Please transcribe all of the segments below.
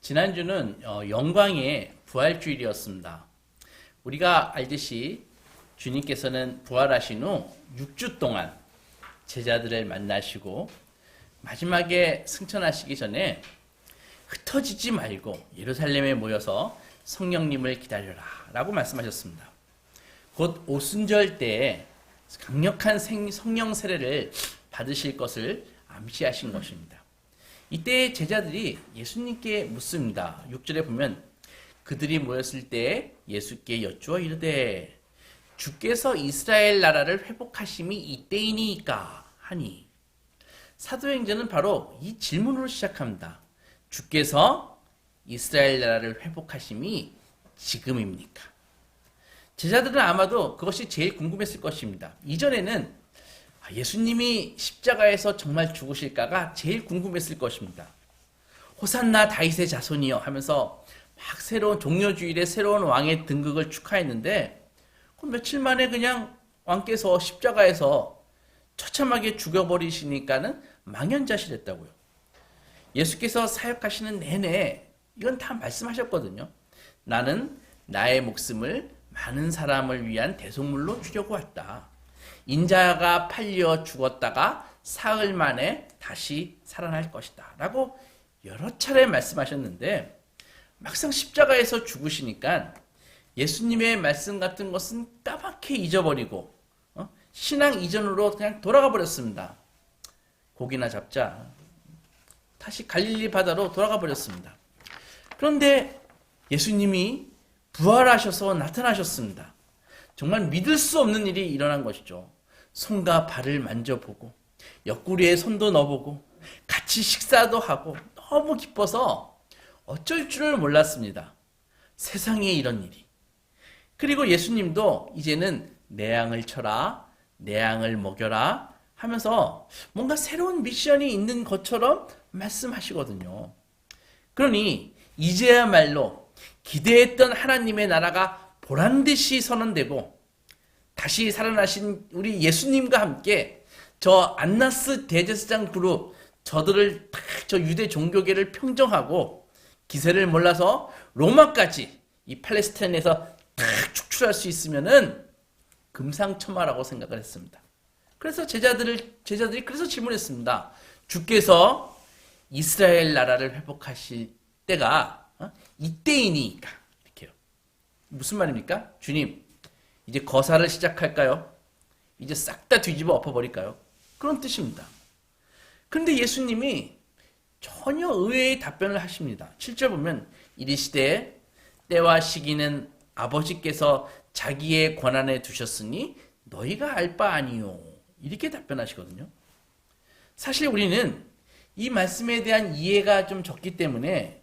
지난주는 영광의 부활주일이었습니다. 우리가 알듯이 주님께서는 부활하신 후 6주 동안 제자들을 만나시고 마지막에 승천하시기 전에 흩어지지 말고 예루살렘에 모여서 성령님을 기다려라 라고 말씀하셨습니다. 곧 오순절 때에 강력한 성령 세례를 받으실 것을 암시하신 것입니다. 이때 제자들이 예수님께 묻습니다. 6절에 보면 그들이 모였을 때 예수께 여쭈어 이르되 주께서 이스라엘 나라를 회복하심이 이때이니까 하니, 사도행전은 바로 이 질문으로 시작합니다. 주께서 이스라엘 나라를 회복하심이 지금입니까? 제자들은 아마도 그것이 제일 궁금했을 것입니다. 이전에는 예수님이 십자가에서 정말 죽으실까가 제일 궁금했을 것입니다. 호산나 다윗의 자손이여 하면서 막 새로운 종려주일에 새로운 왕의 등극을 축하했는데, 그 며칠 만에 그냥 왕께서 십자가에서 처참하게 죽여버리시니까는 망연자실했다고요. 예수께서 사역하시는 내내 이건 다 말씀하셨거든요. 나는 나의 목숨을 많은 사람을 위한 대속물로 주려고 왔다. 인자가 팔려 죽었다가 사흘 만에 다시 살아날 것이다 라고 여러 차례 말씀하셨는데, 막상 십자가에서 죽으시니까 예수님의 말씀 같은 것은 까맣게 잊어버리고 신앙 이전으로 그냥 돌아가 버렸습니다. 고기나 잡자. 다시 갈릴리 바다로 돌아가 버렸습니다. 그런데 예수님이 부활하셔서 나타나셨습니다. 정말 믿을 수 없는 일이 일어난 것이죠. 손과 발을 만져보고 옆구리에 손도 넣어보고 같이 식사도 하고 너무 기뻐서 어쩔 줄을 몰랐습니다. 세상에 이런 일이. 그리고 예수님도 이제는 내 양을 쳐라, 내 양을 먹여라 하면서 뭔가 새로운 미션이 있는 것처럼 말씀하시거든요. 그러니 이제야말로 기대했던 하나님의 나라가 보란듯이 선언되고 다시 살아나신 우리 예수님과 함께 저 안나스 대제사장 그룹 저들을 저 유대 종교계를 평정하고 기세를 몰라서 로마까지 이 팔레스타인에서 탁 축출할 수 있으면은 금상첨화라고 생각을 했습니다. 그래서 제자들이 그래서 질문했습니다. 주께서 이스라엘 나라를 회복하실 때가 이때이니까. 이렇게요. 무슨 말입니까? 주님, 이제 거사를 시작할까요? 이제 싹 다 뒤집어 엎어버릴까요? 그런 뜻입니다. 그런데 예수님이 전혀 의외의 답변을 하십니다. 7절 보면 이르시되 때와 시기는 아버지께서 자기의 권한에 두셨으니 너희가 알 바 아니요. 이렇게 답변하시거든요. 사실 우리는 이 말씀에 대한 이해가 좀 적기 때문에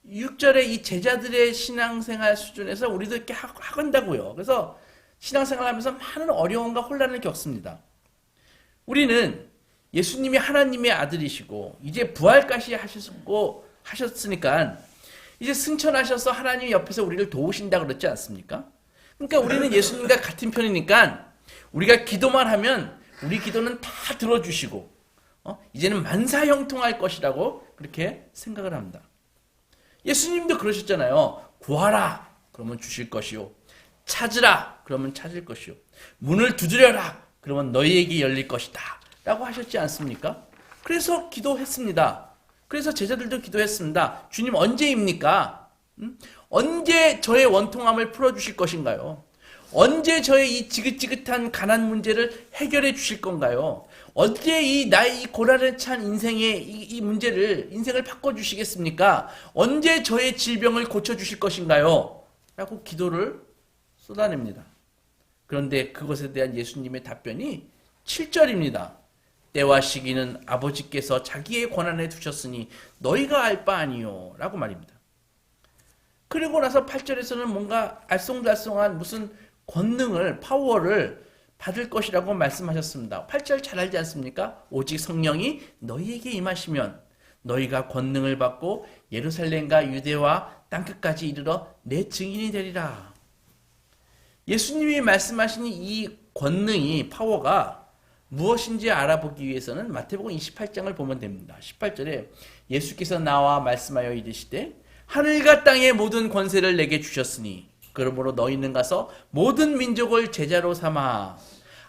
6절에 이 제자들의 신앙생활 수준에서 우리도 이렇게 하건다고요. 그래서 신앙생활 하면서 많은 어려움과 혼란을 겪습니다. 우리는 예수님이 하나님의 아들이시고 이제 부활까지 하셨으니까 이제 승천하셔서 하나님 옆에서 우리를 도우신다 그랬지 않습니까? 그러니까 우리는 예수님과 같은 편이니까 우리가 기도만 하면 우리 기도는 다 들어주시고 이제는 만사형통할 것이라고 그렇게 생각을 합니다. 예수님도 그러셨잖아요. 구하라 그러면 주실 것이요, 찾으라 그러면 찾을 것이요, 문을 두드려라 그러면 너희에게 열릴 것이다 라고 하셨지 않습니까? 그래서 기도했습니다. 그래서 제자들도 기도했습니다. 주님 언제입니까? 언제 저의 원통함을 풀어주실 것인가요? 언제 저의 이 지긋지긋한 가난 문제를 해결해 주실 건가요? 언제 나의 이 고난에 찬 인생의 이 문제를, 인생을 바꿔주시겠습니까? 언제 저의 질병을 고쳐주실 것인가요? 라고 기도를 쏟아냅니다. 그런데 그것에 대한 예수님의 답변이 7절입니다. 때와 시기는 아버지께서 자기의 권한에 두셨으니 너희가 알 바 아니요 라고 말입니다. 그리고 나서 8절에서는 뭔가 알쏭달쏭한 무슨 권능을, 파워를 받을 것이라고 말씀하셨습니다. 8절 잘 알지 않습니까? 오직 성령이 너희에게 임하시면 너희가 권능을 받고 예루살렘과 유대와 땅끝까지 이르러 내 증인이 되리라. 예수님이 말씀하신 이 권능이, 파워가 무엇인지 알아보기 위해서는 마태복음 28장을 보면 됩니다. 18절에 예수께서 나와 말씀하여 이르시되 하늘과 땅의 모든 권세를 내게 주셨으니 그러므로 너희는 가서 모든 민족을 제자로 삼아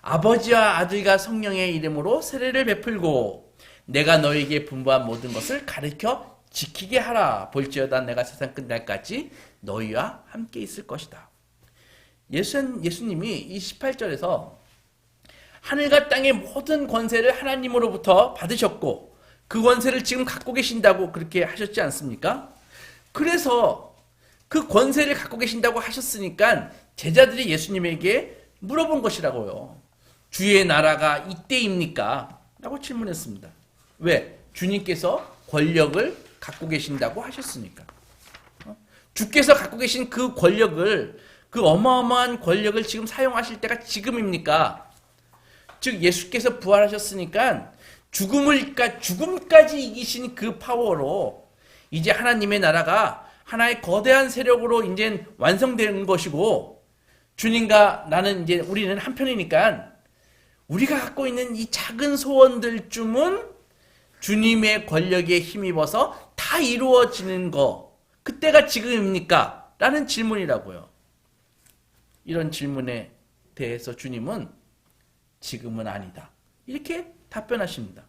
아버지와 아들과 성령의 이름으로 세례를 베풀고 내가 너희에게 분부한 모든 것을 가르쳐 지키게 하라. 볼지어다 내가 세상 끝날까지 너희와 함께 있을 것이다. 예수님이 이 18절에서 하늘과 땅의 모든 권세를 하나님으로부터 받으셨고 그 권세를 지금 갖고 계신다고 그렇게 하셨지 않습니까? 그래서 그 권세를 갖고 계신다고 하셨으니까 제자들이 예수님에게 물어본 것이라고요. 주의 나라가 이때입니까? 라고 질문했습니다. 왜? 주님께서 권력을 갖고 계신다고 하셨으니까. 주께서 갖고 계신 그 권력을, 그 어마어마한 권력을 지금 사용하실 때가 지금입니까? 즉 예수께서 부활하셨으니까 죽음까지 이기신 그 파워로 이제 하나님의 나라가 하나의 거대한 세력으로 이제 완성되는 것이고 주님과 나는 이제 우리는 한편이니까 우리가 갖고 있는 이 작은 소원들쯤은 주님의 권력에 힘입어서 다 이루어지는 거 그때가 지금입니까? 라는 질문이라고요. 이런 질문에 대해서 주님은 지금은 아니다. 이렇게 답변하십니다.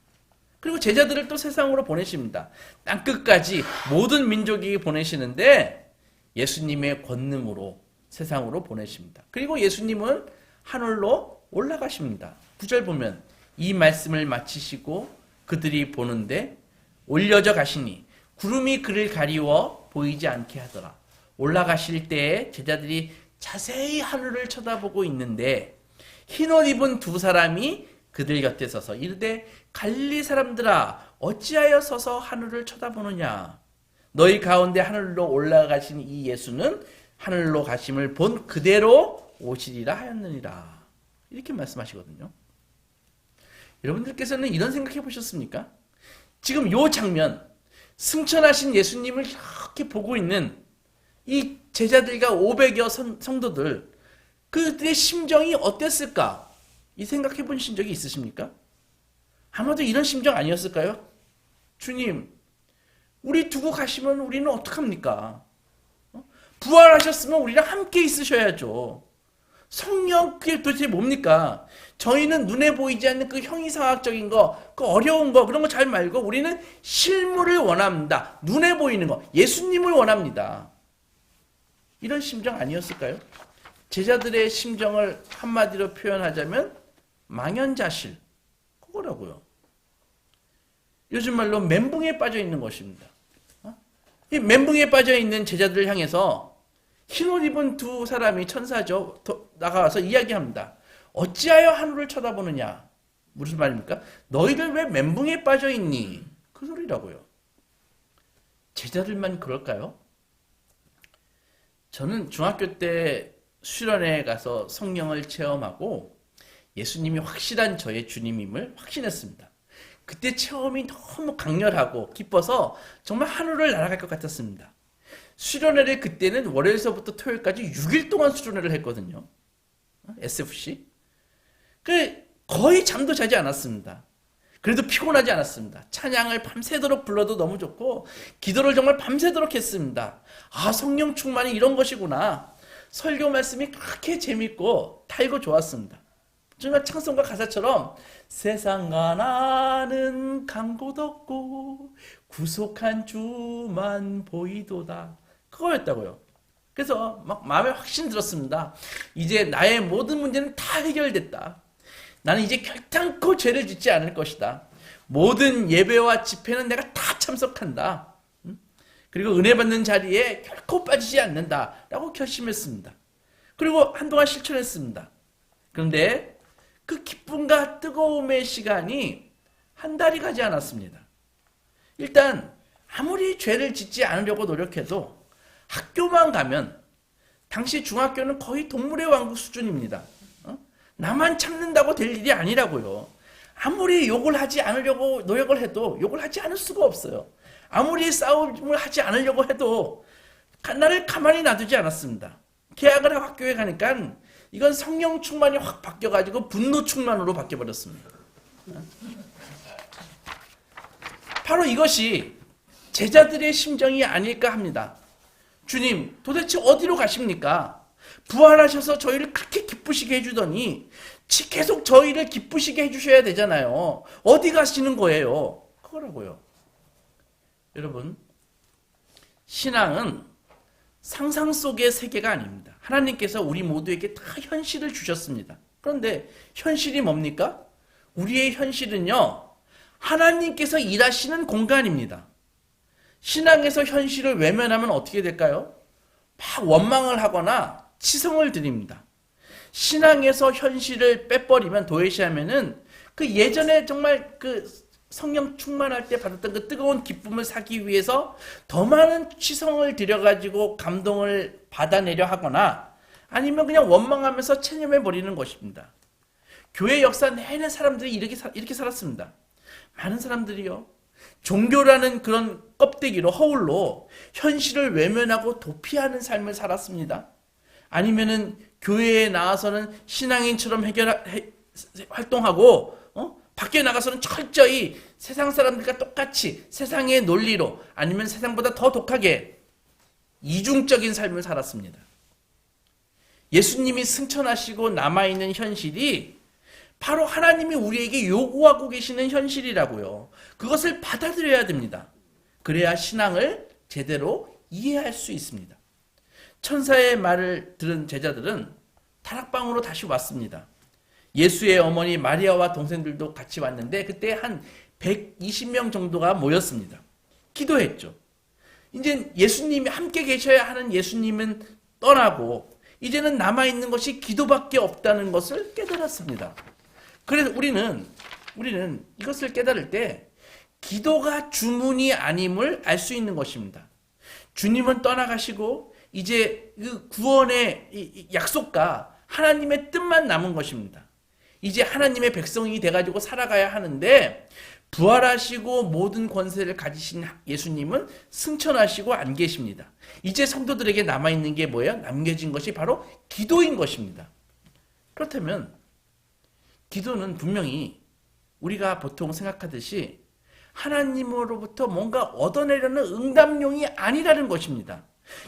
그리고 제자들을 또 세상으로 보내십니다. 땅끝까지 모든 민족에게 보내시는데 예수님의 권능으로 세상으로 보내십니다. 그리고 예수님은 하늘로 올라가십니다. 9절 보면 이 말씀을 마치시고 그들이 보는데 올려져 가시니 구름이 그를 가리워 보이지 않게 하더라. 올라가실 때에 제자들이 자세히 하늘을 쳐다보고 있는데 흰옷 입은 두 사람이 그들 곁에 서서 이르되 갈릴리 사람들아 어찌하여 서서 하늘을 쳐다보느냐. 너희 가운데 하늘로 올라가신 이 예수는 하늘로 가심을 본 그대로 오시리라 하였느니라. 이렇게 말씀하시거든요. 여러분들께서는 이런 생각해 보셨습니까? 지금 이 장면, 승천하신 예수님을 이렇게 보고 있는 이 제자들과 500여 성도들, 그들의 심정이 어땠을까? 이 생각해 보신 적이 있으십니까? 아마도 이런 심정 아니었을까요? 주님, 우리 두고 가시면 우리는 어떡합니까? 부활하셨으면 우리랑 함께 있으셔야죠. 성령, 그게 도대체 뭡니까? 저희는 눈에 보이지 않는 그 형이상학적인 거, 그 어려운 거, 그런 거 잘 말고 우리는 실물을 원합니다. 눈에 보이는 거, 예수님을 원합니다. 이런 심정 아니었을까요? 제자들의 심정을 한마디로 표현하자면 망연자실, 그거라고요. 요즘 말로 멘붕에 빠져 있는 것입니다. 이 멘붕에 빠져 있는 제자들을 향해서 흰옷 입은 두 사람이 천사죠. 나가서 이야기합니다. 어찌하여 하늘을 쳐다보느냐. 무슨 말입니까? 너희들 왜 멘붕에 빠져 있니? 그 소리라고요. 제자들만 그럴까요? 저는 중학교 때 수련회에 가서 성령을 체험하고 예수님이 확실한 저의 주님임을 확신했습니다. 그때 체험이 너무 강렬하고 기뻐서 정말 하늘을 날아갈 것 같았습니다. 수련회를 그때는 월요일서부터 토요일까지 6일 동안 수련회를 했거든요. SFC. 거의 잠도 자지 않았습니다. 그래도 피곤하지 않았습니다. 찬양을 밤새도록 불러도 너무 좋고 기도를 정말 밤새도록 했습니다. 아, 성령 충만이 이런 것이구나. 설교 말씀이 그렇게 재밌고 달고 좋았습니다. 정말 찬송가 가사처럼 세상과 나는 간 곳 없고 구속한 주만 보이도다. 그거였다고요. 그래서 막 마음에 확신 들었습니다. 이제 나의 모든 문제는 다 해결됐다. 나는 이제 결단코 죄를 짓지 않을 것이다. 모든 예배와 집회는 내가 다 참석한다. 그리고 은혜 받는 자리에 결코 빠지지 않는다. 라고 결심했습니다. 그리고 한동안 실천했습니다. 그런데 그 기쁨과 뜨거움의 시간이 한 달이 가지 않았습니다. 일단 아무리 죄를 짓지 않으려고 노력해도 학교만 가면 당시 중학교는 거의 동물의 왕국 수준입니다. 나만 참는다고 될 일이 아니라고요. 아무리 욕을 하지 않으려고 노력을 해도 욕을 하지 않을 수가 없어요. 아무리 싸움을 하지 않으려고 해도 나를 가만히 놔두지 않았습니다. 개학을 하고 학교에 가니까 이건 성령 충만이 확 바뀌어가지고 분노 충만으로 바뀌어버렸습니다. 바로 이것이 제자들의 심정이 아닐까 합니다. 주님, 도대체 어디로 가십니까? 부활하셔서 저희를 그렇게 기쁘시게 해주더니 계속 저희를 기쁘시게 해주셔야 되잖아요. 어디 가시는 거예요? 그거라고요. 여러분, 신앙은 상상 속의 세계가 아닙니다. 하나님께서 우리 모두에게 다 현실을 주셨습니다. 그런데 현실이 뭡니까? 우리의 현실은요, 하나님께서 일하시는 공간입니다. 신앙에서 현실을 외면하면 어떻게 될까요? 막 원망을 하거나 치성을 드립니다. 신앙에서 현실을 빼버리면, 도외시하면은 그 예전에 정말 그 성령 충만할 때 받았던 그 뜨거운 기쁨을 사기 위해서 더 많은 치성을 들여가지고 감동을 받아내려 하거나 아니면 그냥 원망하면서 체념해 버리는 것입니다. 교회 역사 내내 사람들이 이렇게 살았습니다. 많은 사람들이요, 종교라는 그런 껍데기로, 허울로 현실을 외면하고 도피하는 삶을 살았습니다. 아니면은 교회에 나와서는 신앙인처럼 활동하고, 밖에 나가서는 철저히 세상 사람들과 똑같이 세상의 논리로, 아니면 세상보다 더 독하게 이중적인 삶을 살았습니다. 예수님이 승천하시고 남아있는 현실이 바로 하나님이 우리에게 요구하고 계시는 현실이라고요. 그것을 받아들여야 됩니다. 그래야 신앙을 제대로 이해할 수 있습니다. 천사의 말을 들은 제자들은 다락방으로 다시 왔습니다. 예수의 어머니 마리아와 동생들도 같이 왔는데 그때 한 120명 정도가 모였습니다. 기도했죠. 이제 예수님이 함께 계셔야 하는 예수님은 떠나고 이제는 남아있는 것이 기도밖에 없다는 것을 깨달았습니다. 그래서 우리는 이것을 깨달을 때 기도가 주문이 아님을 알 수 있는 것입니다. 주님은 떠나가시고 이제 그 구원의 약속과 하나님의 뜻만 남은 것입니다. 이제 하나님의 백성이 돼가지고 살아가야 하는데 부활하시고 모든 권세를 가지신 예수님은 승천하시고 안 계십니다. 이제 성도들에게 남아있는 게 뭐예요? 남겨진 것이 바로 기도인 것입니다. 그렇다면 기도는 분명히 우리가 보통 생각하듯이 하나님으로부터 뭔가 얻어내려는 응답용이 아니라는 것입니다.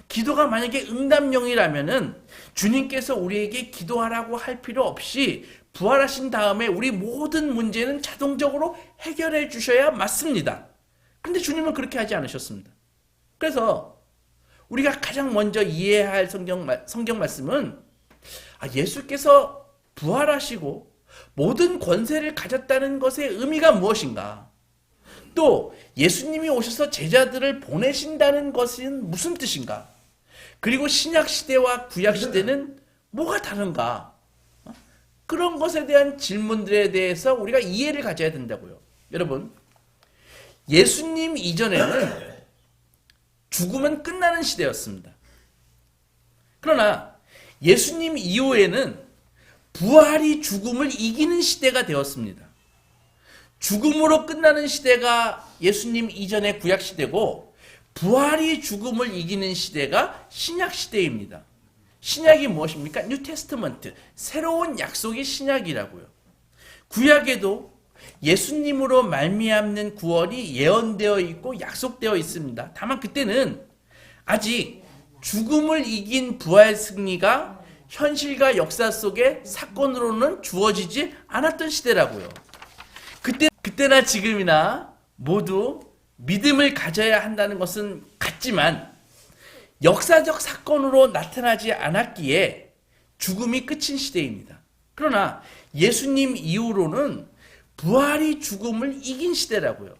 기도가 만약에 응답용이라면은 주님께서 우리에게 기도하라고 할 필요 없이 부활하신 다음에 우리 모든 문제는 자동적으로 해결해 주셔야 맞습니다. 그런데 주님은 그렇게 하지 않으셨습니다. 그래서 우리가 가장 먼저 이해해야 할 성경 말씀은 예수께서 부활하시고 모든 권세를 가졌다는 것의 의미가 무엇인가? 또 예수님이 오셔서 제자들을 보내신다는 것은 무슨 뜻인가? 그리고 신약 시대와 구약 시대는 뭐가 다른가? 그런 것에 대한 질문들에 대해서 우리가 이해를 가져야 된다고요. 여러분, 예수님 이전에는 죽으면 끝나는 시대였습니다. 그러나 예수님 이후에는 부활이 죽음을 이기는 시대가 되었습니다. 죽음으로 끝나는 시대가 예수님 이전의 구약 시대고 부활이 죽음을 이기는 시대가 신약 시대입니다. 신약이 무엇입니까? 뉴 테스트먼트, 새로운 약속이 신약이라고요. 구약에도 예수님으로 말미암는 구원이 예언되어 있고 약속되어 있습니다. 다만 그때는 아직 죽음을 이긴 부활 승리가 현실과 역사 속의 사건으로는 주어지지 않았던 시대라고요. 그때나 지금이나 모두 믿음을 가져야 한다는 것은 같지만 역사적 사건으로 나타나지 않았기에 죽음이 끝인 시대입니다. 그러나 예수님 이후로는 부활이 죽음을 이긴 시대라고요.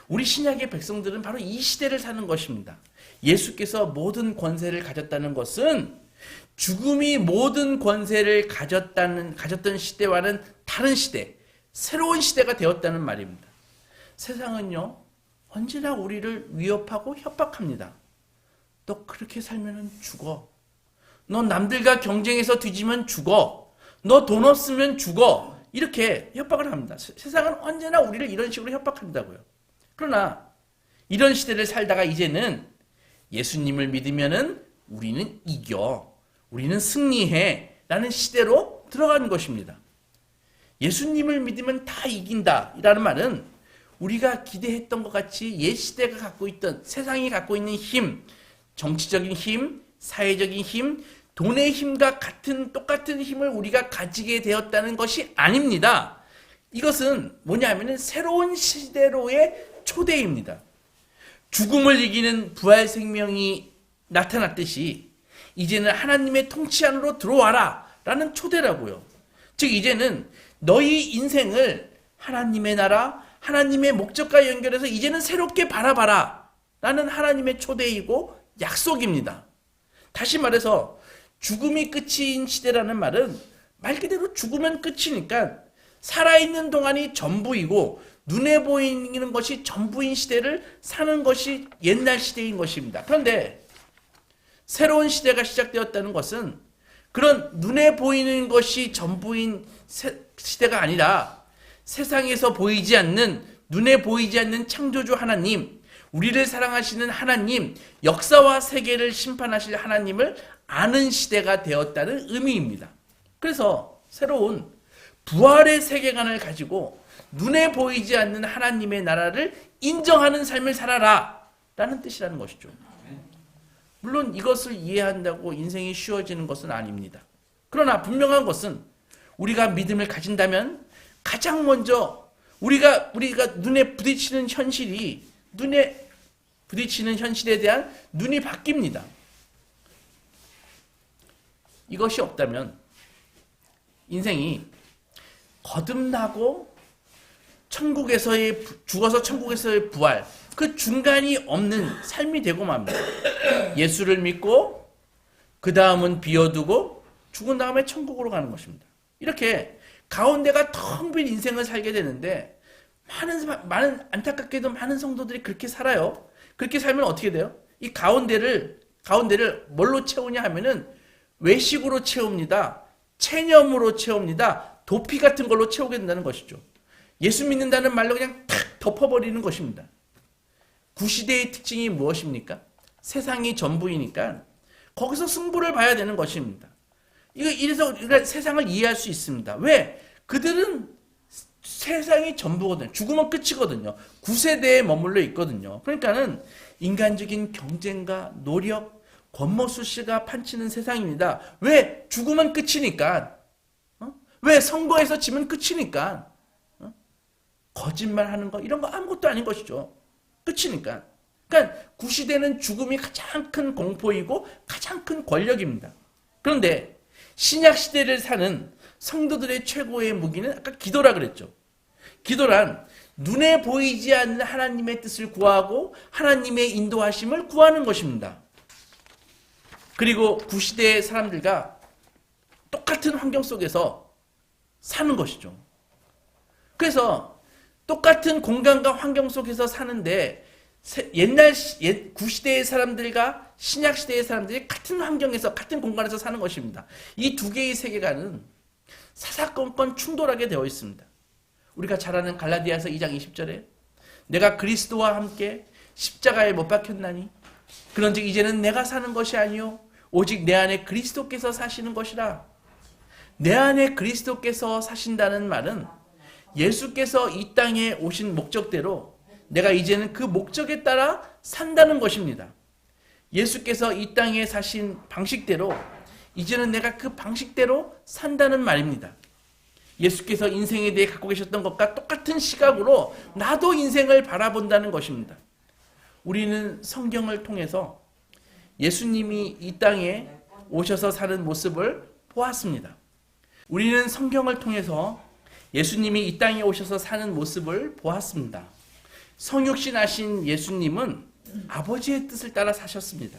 우리 신약의 백성들은 바로 이 시대를 사는 것입니다. 예수께서 모든 권세를 가졌다는 것은 죽음이 모든 권세를 가졌던 시대와는 다른 시대, 새로운 시대가 되었다는 말입니다. 세상은요, 언제나 우리를 위협하고 협박합니다. 너 그렇게 살면 죽어. 너 남들과 경쟁해서 뒤지면 죽어. 너 돈 없으면 죽어. 이렇게 협박을 합니다. 세상은 언제나 우리를 이런 식으로 협박한다고요. 그러나 이런 시대를 살다가 이제는 예수님을 믿으면은 우리는 이겨. 우리는 승리해. 라는 시대로 들어가는 것입니다. 예수님을 믿으면 다 이긴다. 라는 말은 우리가 기대했던 것 같이 옛 시대가 갖고 있던 세상이 갖고 있는 힘, 정치적인 힘, 사회적인 힘, 돈의 힘과 똑같은 힘을 우리가 가지게 되었다는 것이 아닙니다. 이것은 뭐냐면은 새로운 시대로의 초대입니다. 죽음을 이기는 부활 생명이 나타났듯이 이제는 하나님의 통치 안으로 들어와라 라는 초대라고요. 즉 이제는 너희 인생을 하나님의 나라, 하나님의 목적과 연결해서 이제는 새롭게 바라봐라 라는 하나님의 초대이고 약속입니다. 다시 말해서 죽음이 끝인 시대라는 말은 말 그대로 죽으면 끝이니까 살아있는 동안이 전부이고 눈에 보이는 것이 전부인 시대를 사는 것이 옛날 시대인 것입니다. 그런데 새로운 시대가 시작되었다는 것은 그런 눈에 보이는 것이 전부인 시대가 아니라 세상에서 보이지 않는, 눈에 보이지 않는 창조주 하나님, 우리를 사랑하시는 하나님, 역사와 세계를 심판하실 하나님을 아는 시대가 되었다는 의미입니다. 그래서 새로운 부활의 세계관을 가지고 눈에 보이지 않는 하나님의 나라를 인정하는 삶을 살아라 라는 뜻이라는 것이죠. 물론 이것을 이해한다고 인생이 쉬워지는 것은 아닙니다. 그러나 분명한 것은 우리가 믿음을 가진다면 가장 먼저 우리가 눈에 부딪히는 현실에 대한 눈이 바뀝니다. 이것이 없다면 인생이 거듭나고 죽어서 천국에서의 부활, 그 중간이 없는 삶이 되고 맙니다. 예수를 믿고 그 다음은 비워두고 죽은 다음에 천국으로 가는 것입니다. 이렇게 가운데가 텅 빈 인생을 살게 되는데 많은 안타깝게도 많은 성도들이 그렇게 살아요. 그렇게 살면 어떻게 돼요? 이 가운데를 뭘로 채우냐 하면은 외식으로 채웁니다. 체념으로 채웁니다. 도피 같은 걸로 채우게 된다는 것이죠. 예수 믿는다는 말로 그냥 탁 덮어버리는 것입니다. 구시대의 특징이 무엇입니까? 세상이 전부이니까 거기서 승부를 봐야 되는 것입니다. 이래서 우리가 세상을 이해할 수 있습니다. 왜? 그들은 세상이 전부거든요. 죽으면 끝이거든요. 구세대에 머물러 있거든요. 그러니까는 인간적인 경쟁과 노력, 권모수씨가 판치는 세상입니다. 왜? 죽으면 끝이니까. 왜? 선거에서 지면 끝이니까. 거짓말하는 거 이런 거 아무것도 아닌 것이죠. 끝이니까. 그러니까 구시대는 죽음이 가장 큰 공포이고 가장 큰 권력입니다. 그런데 신약 시대를 사는 성도들의 최고의 무기는 아까 기도라 그랬죠. 기도란 눈에 보이지 않는 하나님의 뜻을 구하고 하나님의 인도하심을 구하는 것입니다. 그리고 구시대의 사람들과 똑같은 환경 속에서 사는 것이죠. 그래서 똑같은 공간과 환경 속에서 사는데 구시대의 사람들과 신약시대의 사람들이 같은 환경에서 같은 공간에서 사는 것입니다. 이 두 개의 세계관은 사사건건 충돌하게 되어 있습니다. 우리가 잘 아는 갈라디아서 2장 20절에 내가 그리스도와 함께 십자가에 못 박혔나니 그런즉 이제는 내가 사는 것이 아니요 오직 내 안에 그리스도께서 사시는 것이라. 내 안에 그리스도께서 사신다는 말은 예수께서 이 땅에 오신 목적대로 내가 이제는 그 목적에 따라 산다는 것입니다. 예수께서 이 땅에 사신 방식대로 이제는 내가 그 방식대로 산다는 말입니다. 예수께서 인생에 대해 갖고 계셨던 것과 똑같은 시각으로 나도 인생을 바라본다는 것입니다. 우리는 성경을 통해서 예수님이 이 땅에 오셔서 사는 모습을 보았습니다. 우리는 성경을 통해서 예수님이 이 땅에 오셔서 사는 모습을 보았습니다. 성육신하신 예수님은 아버지의 뜻을 따라 사셨습니다.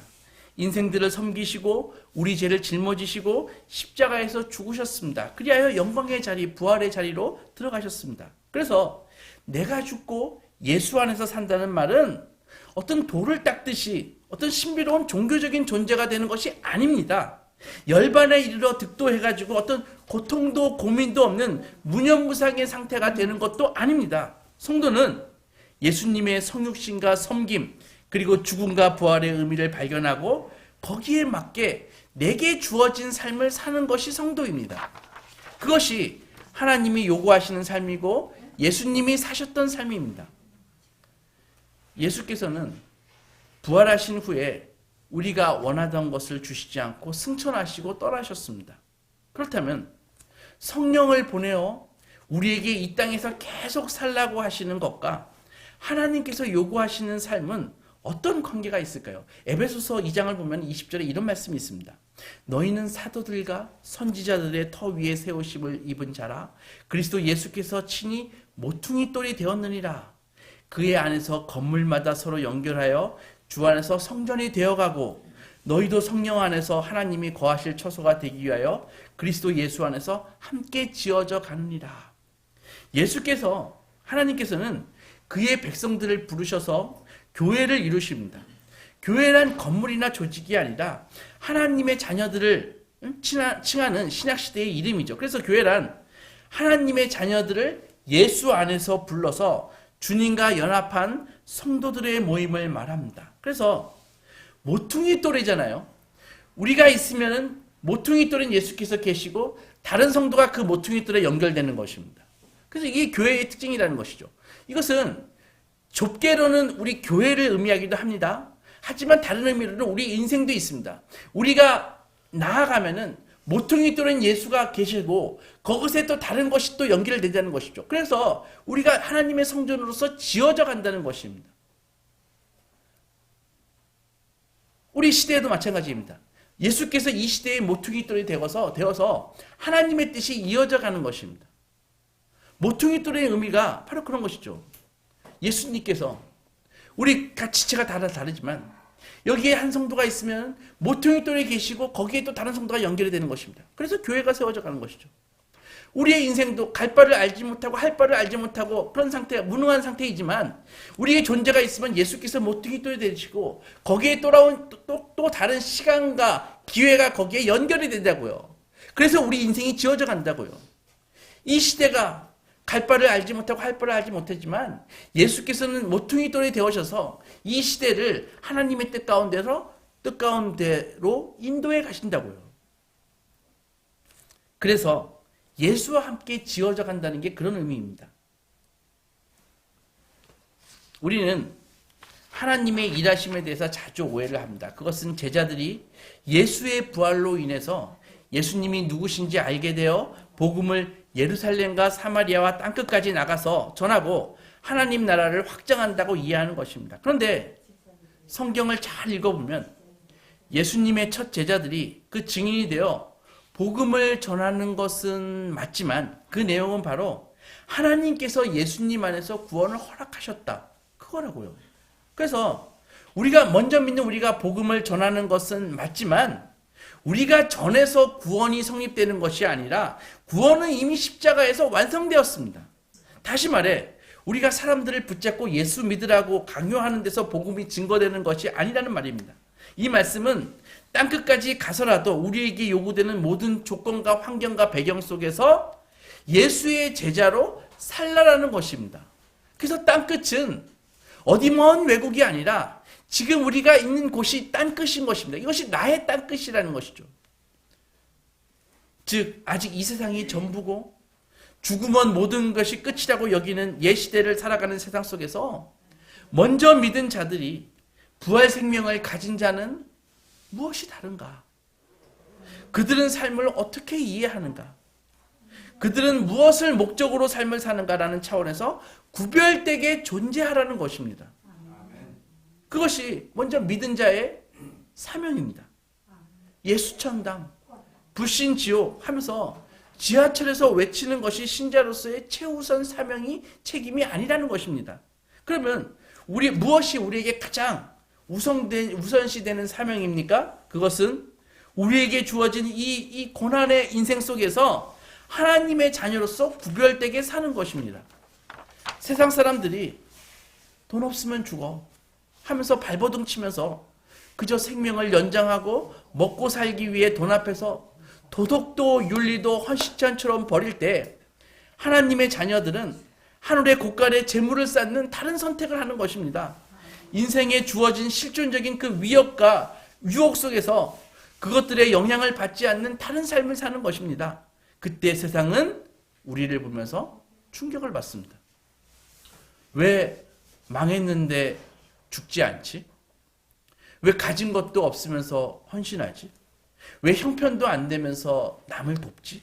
인생들을 섬기시고 우리 죄를 짊어지시고 십자가에서 죽으셨습니다. 그리하여 영광의 자리, 부활의 자리로 들어가셨습니다. 그래서 내가 죽고 예수 안에서 산다는 말은 어떤 돌을 닦듯이 어떤 신비로운 종교적인 존재가 되는 것이 아닙니다. 열반에 이르러 득도해가지고 어떤 고통도 고민도 없는 무념무상의 상태가 되는 것도 아닙니다. 성도는 예수님의 성육신과 섬김 그리고 죽음과 부활의 의미를 발견하고 거기에 맞게 내게 주어진 삶을 사는 것이 성도입니다. 그것이 하나님이 요구하시는 삶이고 예수님이 사셨던 삶입니다. 예수께서는 부활하신 후에 우리가 원하던 것을 주시지 않고 승천하시고 떠나셨습니다. 그렇다면 성령을 보내어 우리에게 이 땅에서 계속 살라고 하시는 것과 하나님께서 요구하시는 삶은 어떤 관계가 있을까요? 에베소서 2장을 보면 20절에 이런 말씀이 있습니다. 너희는 사도들과 선지자들의 터 위에 세우심을 입은 자라 그리스도 예수께서 친히 모퉁이 돌이 되었느니라. 그의 안에서 건물마다 서로 연결하여 주 안에서 성전이 되어가고 너희도 성령 안에서 하나님이 거하실 처소가 되기 위하여 그리스도 예수 안에서 함께 지어져 가느니라. 예수께서 하나님께서는 그의 백성들을 부르셔서 교회를 이루십니다. 교회란 건물이나 조직이 아니라 하나님의 자녀들을 칭하는 신약시대의 이름이죠. 그래서 교회란 하나님의 자녀들을 예수 안에서 불러서 주님과 연합한 성도들의 모임을 말합니다. 그래서 모퉁이 돌이잖아요. 우리가 있으면은 모퉁이 돌인 예수께서 계시고 다른 성도가 그 모퉁이 돌에 연결되는 것입니다. 그래서 이게 교회의 특징이라는 것이죠. 이것은 좁게로는 우리 교회를 의미하기도 합니다. 하지만 다른 의미로는 우리 인생도 있습니다. 우리가 나아가면은 모퉁이 돌인 예수가 계시고 거기에 또 다른 것이 또 연결되자는 것이죠. 그래서 우리가 하나님의 성전으로서 지어져 간다는 것입니다. 우리 시대에도 마찬가지입니다. 예수께서 이 시대의 모퉁이 돌이 되어서 하나님의 뜻이 이어져 가는 것입니다. 모퉁이 돌의 의미가 바로 그런 것이죠. 예수님께서 우리 지체가 다르지만 여기에 한 성도가 있으면 모퉁이 돌에 계시고 거기에 또 다른 성도가 연결이 되는 것입니다. 그래서 교회가 세워져 가는 것이죠. 우리의 인생도 갈 바를 알지 못하고 할 바를 알지 못하고 그런 상태, 무능한 상태이지만 우리의 존재가 있으면 예수께서 모퉁이 돌이 되시고 거기에 또 다른 시간과 기회가 거기에 연결이 된다고요. 그래서 우리 인생이 지어져 간다고요. 이 시대가 갈 바를 알지 못하고 할 바를 알지 못했지만 예수께서는 모퉁이 돌이 되어셔서 이 시대를 하나님의 뜻 가운데로 인도해 가신다고요. 그래서 예수와 함께 지어져 간다는 게 그런 의미입니다. 우리는 하나님의 일하심에 대해서 자주 오해를 합니다. 그것은 제자들이 예수의 부활로 인해서 예수님이 누구신지 알게 되어 복음을 예루살렘과 사마리아와 땅끝까지 나가서 전하고 하나님 나라를 확장한다고 이해하는 것입니다. 그런데 성경을 잘 읽어보면 예수님의 첫 제자들이 그 증인이 되어 복음을 전하는 것은 맞지만 그 내용은 바로 하나님께서 예수님 안에서 구원을 허락하셨다. 그거라고요. 그래서 우리가 먼저 믿는 우리가 복음을 전하는 것은 맞지만 우리가 전해서 구원이 성립되는 것이 아니라 구원은 이미 십자가에서 완성되었습니다. 다시 말해 우리가 사람들을 붙잡고 예수 믿으라고 강요하는 데서 복음이 증거되는 것이 아니라는 말입니다. 이 말씀은 땅끝까지 가서라도 우리에게 요구되는 모든 조건과 환경과 배경 속에서 예수의 제자로 살라라는 것입니다. 그래서 땅끝은 어디 먼 외국이 아니라 지금 우리가 있는 곳이 땅끝인 것입니다. 이것이 나의 땅끝이라는 것이죠. 즉 아직 이 세상이 전부고 죽으면 모든 것이 끝이라고 여기는 옛 시대를 살아가는 세상 속에서 먼저 믿은 자들이 부활 생명을 가진 자는 무엇이 다른가? 그들은 삶을 어떻게 이해하는가? 그들은 무엇을 목적으로 삶을 사는가라는 차원에서 구별되게 존재하라는 것입니다. 그것이 먼저 믿은 자의 사명입니다. 예수천당, 불신지옥 하면서 지하철에서 외치는 것이 신자로서의 최우선 사명이 책임이 아니라는 것입니다. 그러면 무엇이 우리에게 가장 우선시되는 사명입니까? 그것은 우리에게 주어진 이 고난의 인생 속에서 하나님의 자녀로서 구별되게 사는 것입니다. 세상 사람들이 돈 없으면 죽어 하면서 발버둥 치면서 그저 생명을 연장하고 먹고 살기 위해 돈 앞에서 도덕도 윤리도 헌신찬처럼 버릴 때 하나님의 자녀들은 하늘의 곳간에 재물을 쌓는 다른 선택을 하는 것입니다. 인생에 주어진 실존적인 그 위협과 유혹 속에서 그것들의 영향을 받지 않는 다른 삶을 사는 것입니다. 그때 세상은 우리를 보면서 충격을 받습니다. 왜 망했는데 죽지 않지? 왜 가진 것도 없으면서 헌신하지? 왜 형편도 안 되면서 남을 돕지?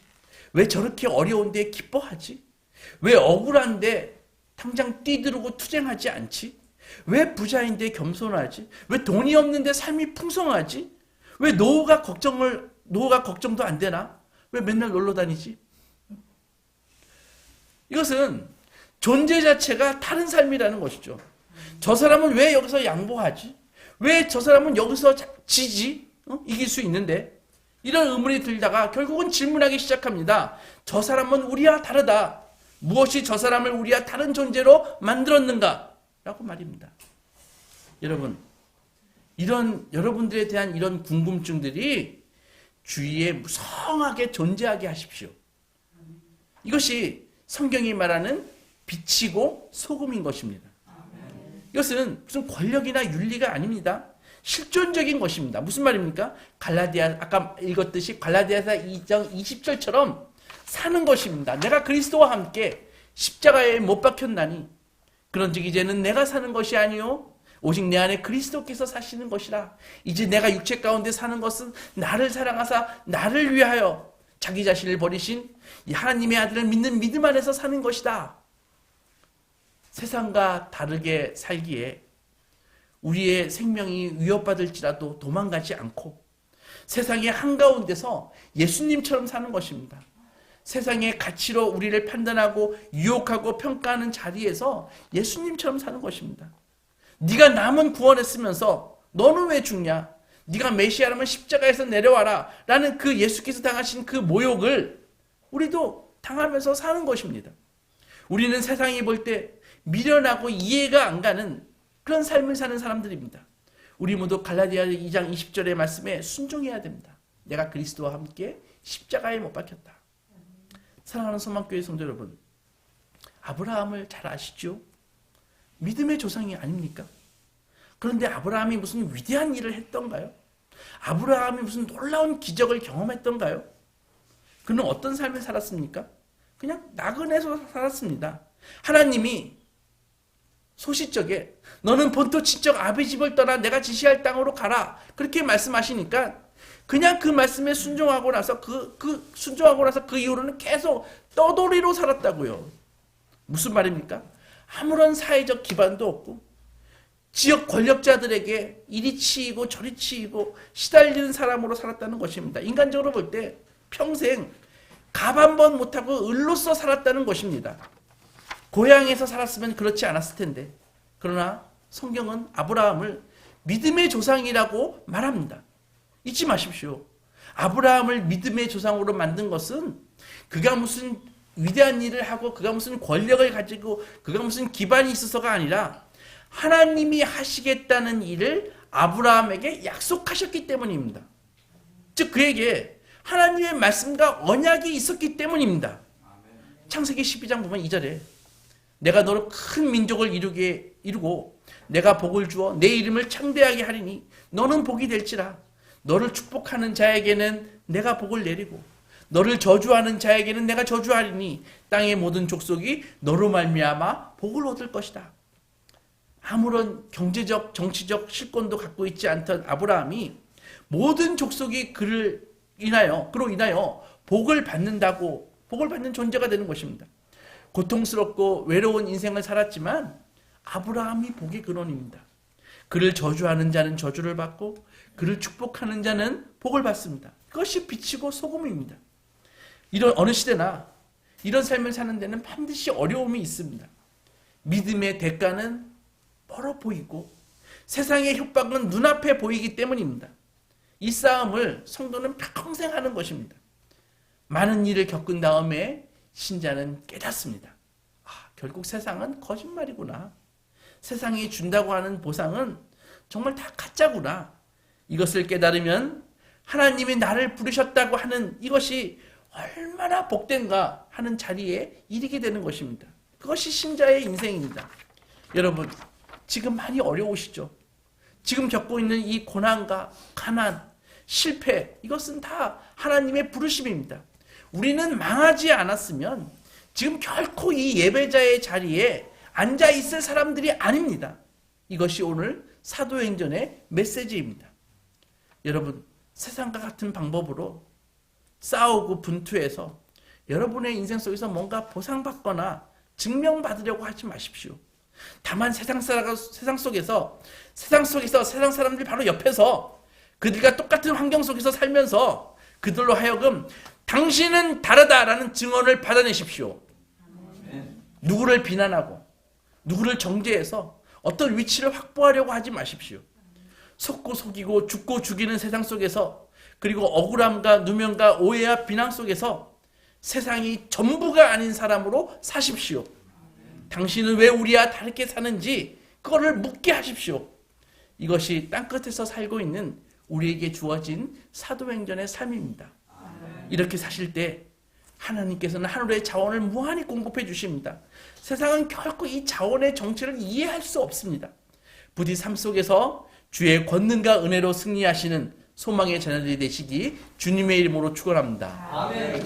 왜 저렇게 어려운데 기뻐하지? 왜 억울한데 당장 뛰들고 투쟁하지 않지? 왜 부자인데 겸손하지? 왜 돈이 없는데 삶이 풍성하지? 왜 노후가 걱정도 안 되나? 왜 맨날 놀러 다니지? 이것은 존재 자체가 다른 삶이라는 것이죠. 저 사람은 왜 여기서 양보하지? 왜 저 사람은 여기서 지지? 이길 수 있는데? 이런 의문이 들다가 결국은 질문하기 시작합니다. 저 사람은 우리와 다르다. 무엇이 저 사람을 우리와 다른 존재로 만들었는가? 라고 말입니다. 여러분, 여러분들에 대한 이런 궁금증들이 주위에 무성하게 존재하게 하십시오. 이것이 성경이 말하는 빛이고 소금인 것입니다. 이것은 무슨 권력이나 윤리가 아닙니다. 실존적인 것입니다. 무슨 말입니까? 아까 읽었듯이 갈라디아서 2장 20절처럼 사는 것입니다. 내가 그리스도와 함께 십자가에 못 박혔나니 그런즉 이제는 내가 사는 것이 아니요 오직 내 안에 그리스도께서 사시는 것이라. 이제 내가 육체 가운데 사는 것은 나를 사랑하사 나를 위하여 자기 자신을 버리신 하나님의 아들을 믿는 믿음 안에서 사는 것이다. 세상과 다르게 살기에 우리의 생명이 위협받을지라도 도망가지 않고 세상의 한가운데서 예수님처럼 사는 것입니다. 세상의 가치로 우리를 판단하고 유혹하고 평가하는 자리에서 예수님처럼 사는 것입니다. 네가 남은 구원했으면서 너는 왜 죽냐? 네가 메시아라면 십자가에서 내려와라 라는 그 예수께서 당하신 그 모욕을 우리도 당하면서 사는 것입니다. 우리는 세상이 볼 때 미련하고 이해가 안 가는 그런 삶을 사는 사람들입니다. 우리 모두 갈라디아 2장 20절의 말씀에 순종해야 됩니다. 내가 그리스도와 함께 십자가에 못 박혔다. 사랑하는 소망교회 성도 여러분, 아브라함을 잘 아시죠? 믿음의 조상이 아닙니까? 그런데 아브라함이 무슨 위대한 일을 했던가요? 아브라함이 무슨 놀라운 기적을 경험했던가요? 그는 어떤 삶을 살았습니까? 그냥 나그네에서 살았습니다. 하나님이 소시적에 너는 본토 친척 아비 집을 떠나 내가 지시할 땅으로 가라 그렇게 말씀하시니까 그냥 그 말씀에 순종하고 나서 순종하고 나서 그 이후로는 계속 떠돌이로 살았다고요. 무슨 말입니까? 아무런 사회적 기반도 없고 지역 권력자들에게 이리 치이고 저리 치이고 시달리는 사람으로 살았다는 것입니다. 인간적으로 볼 때 평생 갑 한 번 못하고 을로서 살았다는 것입니다. 고향에서 살았으면 그렇지 않았을 텐데. 그러나 성경은 아브라함을 믿음의 조상이라고 말합니다. 잊지 마십시오. 아브라함을 믿음의 조상으로 만든 것은 그가 무슨 위대한 일을 하고 그가 무슨 권력을 가지고 그가 무슨 기반이 있어서가 아니라 하나님이 하시겠다는 일을 아브라함에게 약속하셨기 때문입니다. 즉 그에게 하나님의 말씀과 언약이 있었기 때문입니다. 창세기 12장 보면 2절에 내가 너로 큰 민족을 이루고 내가 복을 주어 내 이름을 창대하게 하리니 너는 복이 될지라. 너를 축복하는 자에게는 내가 복을 내리고 너를 저주하는 자에게는 내가 저주하리니 땅의 모든 족속이 너로 말미암아 복을 얻을 것이다. 아무런 경제적 정치적 실권도 갖고 있지 않던 아브라함이 모든 족속이 그로 인하여 복을 받는 존재가 되는 것입니다. 고통스럽고 외로운 인생을 살았지만 아브라함이 복의 근원입니다. 그를 저주하는 자는 저주를 받고 그를 축복하는 자는 복을 받습니다. 그것이 빛이고 소금입니다. 이런 어느 시대나 이런 삶을 사는 데는 반드시 어려움이 있습니다. 믿음의 대가는 멀어 보이고 세상의 협박은 눈앞에 보이기 때문입니다. 이 싸움을 성도는 평생 하는 것입니다. 많은 일을 겪은 다음에 신자는 깨닫습니다. 결국 세상은 거짓말이구나. 세상이 준다고 하는 보상은 정말 다 가짜구나. 이것을 깨달으면 하나님이 나를 부르셨다고 하는 이것이 얼마나 복된가 하는 자리에 이르게 되는 것입니다. 그것이 신자의 인생입니다. 여러분, 지금 많이 어려우시죠? 지금 겪고 있는 이 고난과 가난, 실패, 이것은 다 하나님의 부르심입니다. 우리는 망하지 않았으면 지금 결코 이 예배자의 자리에 앉아 있을 사람들이 아닙니다. 이것이 오늘 사도행전의 메시지입니다. 여러분, 세상과 같은 방법으로 싸우고 분투해서 여러분의 인생 속에서 뭔가 보상받거나 증명받으려고 하지 마십시오. 다만 세상 속에서 세상 사람들이 바로 옆에서 그들과 똑같은 환경 속에서 살면서 그들로 하여금 당신은 다르다라는 증언을 받아내십시오. 누구를 비난하고 누구를 정죄해서 어떤 위치를 확보하려고 하지 마십시오. 속고 속이고 죽고 죽이는 세상 속에서, 그리고 억울함과 누명과 오해와 비난 속에서 세상이 전부가 아닌 사람으로 사십시오. 당신은 왜 우리와 다르게 사는지 그거를 묻게 하십시오. 이것이 땅끝에서 살고 있는 우리에게 주어진 사도행전의 삶입니다. 이렇게 사실 때 하나님께서는 하늘의 자원을 무한히 공급해 주십니다. 세상은 결코 이 자원의 정체를 이해할 수 없습니다. 부디 삶 속에서 주의 권능과 은혜로 승리하시는 소망의 자녀들이 되시기 주님의 이름으로 축원합니다. 아멘.